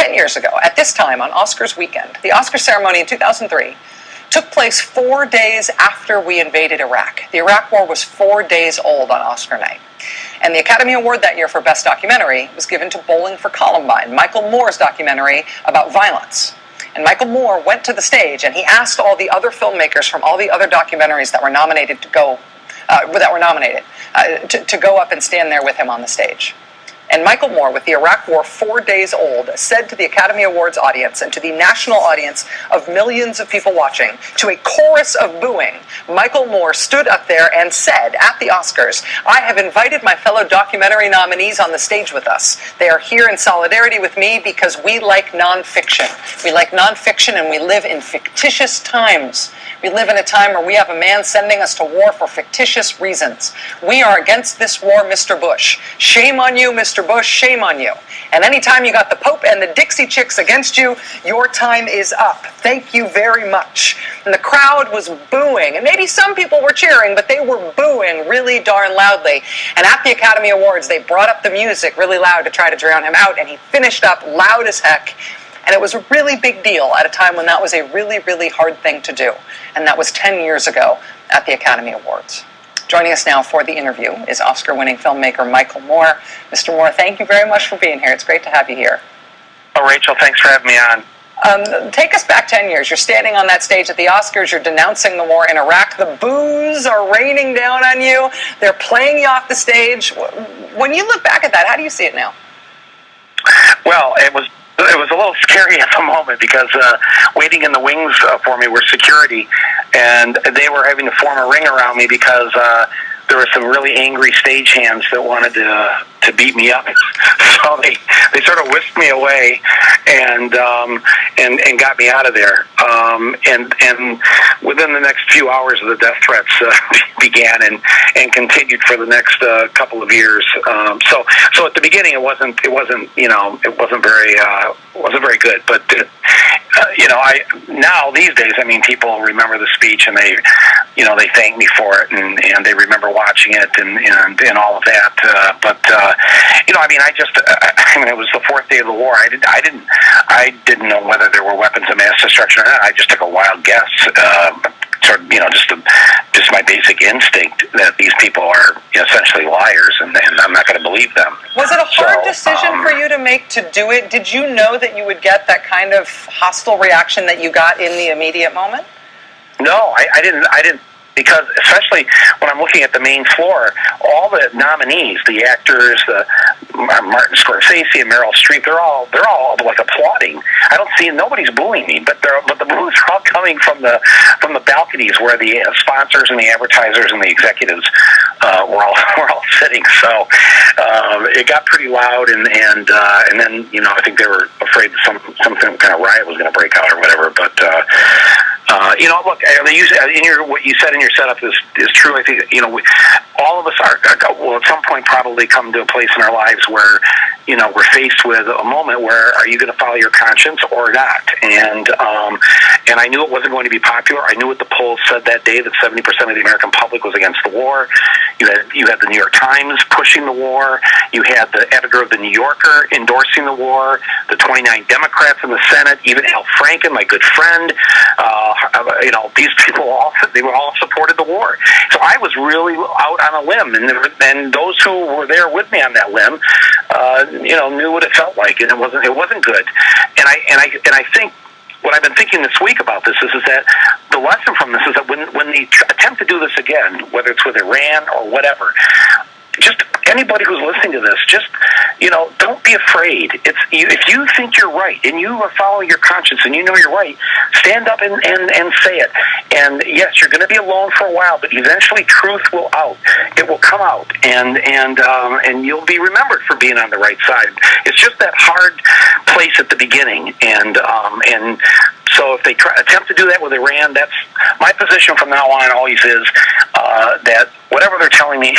10 years ago, at this time on Oscars weekend, the Oscar ceremony in 2003 took place 4 days after we invaded Iraq. The Iraq War was 4 days old on Oscar night. And the Academy Award that year for Best Documentary was given to Bowling for Columbine, Michael Moore's documentary about violence. And Michael Moore went to the stage and he asked all the other filmmakers from all the other documentaries that were nominated to go up and stand there with him on the stage. And Michael Moore, with the Iraq War 4 days old, said to the Academy Awards audience and to the national audience of millions of people watching, to a chorus of booing, Michael Moore stood up there and said at the Oscars, "I have invited my fellow documentary nominees on the stage with us. They are here in solidarity with me because we like nonfiction. We like nonfiction and we live in fictitious times. We live in a time where we have a man sending us to war for fictitious reasons. We are against this war, Mr. Bush. Shame on you, Mr. Bush, shame on you. And anytime you got the Pope and the Dixie Chicks against you, your time is up. Thank you very much." And the crowd was booing. And maybe some people were cheering, but they were booing really darn loudly. And at the Academy Awards, they brought up the music really loud to try to drown him out, and he finished up loud as heck. And it was a really big deal at a time when that was a really, really hard thing to do. And that was 10 years ago at the Academy Awards. Joining us now for the interview is Oscar-winning filmmaker Michael Moore. Mr. Moore, thank you very much for being here. It's great to have you here. Oh, Rachel, thanks for having me on. Take us back 10 years. You're standing on that stage at the Oscars. You're denouncing the war in Iraq. The boos are raining down on you. They're playing you off the stage. When you look back at that, how do you see it now? Well, it was a little scary at the moment because waiting in the wings for me were security, and they were having to form a ring around me because there were some really angry stagehands that wanted to beat me up. So they sort of whisked me away and got me out of there. And within the next few hours, the death threats began and continued for the next couple of years. So at the beginning, it wasn't very good. But now these days, I mean, people remember the speech and they thank me for it and they remember watching it and all of that. It was the fourth day of the war. I didn't know whether there were weapons of mass destruction or not. I just took a wild guess. Just my basic instinct that these people are essentially liars, and I'm not going to believe them. Was it a hard decision for you to make to do it? Did you know that you would get that kind of hostile reaction that you got in the immediate moment? No, I didn't. Because especially when I'm looking at the main floor, all the nominees, the actors, Martin Scorsese and Meryl Streep, they're all like applauding. I don't see nobody's booing me, but the boos are all coming from the balconies where the sponsors and the advertisers and the executives were all sitting. So it got pretty loud, and then I think they were afraid that some kind of riot was going to break out or whatever. But look, what you said in your setup is true. I think all of us will at some point probably come to a place in our lives where we're faced with a moment where are you going to follow your conscience or not? And I knew it wasn't going to be popular. I knew what the polls said that day, that 70% of the American public was against the war. You had the New York Times pushing the war. You had the editor of the New Yorker endorsing the war. The 29 Democrats in the Senate, even Al Franken, my good friend. These people all supported the war. So I was really out on a limb, and those who were there with me on that limb, knew what it felt like, and it wasn't good. And I think what I've been thinking this week about this is that the lesson from this is that when they attempt to do this again, whether it's with Iran or whatever, just anybody who's listening to this, just don't be afraid. If you think you're right and you are following your conscience and you know you're right, stand up and say it. And yes, you're going to be alone for a while, but eventually truth will out. It will come out, and you'll be remembered for being on the right side. It's just that hard place at the beginning, and so if they attempt to do that with Iran, that's my position from now on. Always is that whatever they're telling me,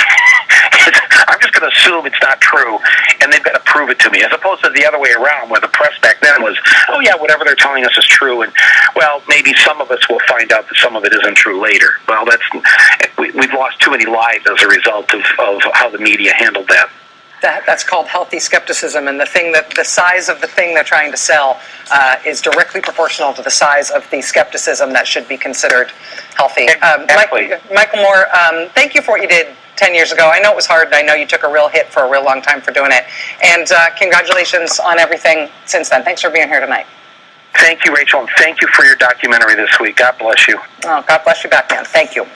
I'm just going to assume it's not true, and they've got to prove it to me, as opposed to the other way around, where the press back then was, oh yeah, whatever they're telling us is true, and well, maybe some of us will find out that some of it isn't true later. Well, we've lost too many lives as a result of how the media handled that. That's called healthy skepticism, and the size of the thing they're trying to sell is directly proportional to the size of the skepticism that should be considered healthy. Exactly. Michael Moore, thank you for what you did 10 years ago. I know it was hard, and I know you took a real hit for a real long time for doing it. And congratulations on everything since then. Thanks for being here tonight. Thank you, Rachel, and thank you for your documentary this week. God bless you. Oh, God bless you back, man. Thank you.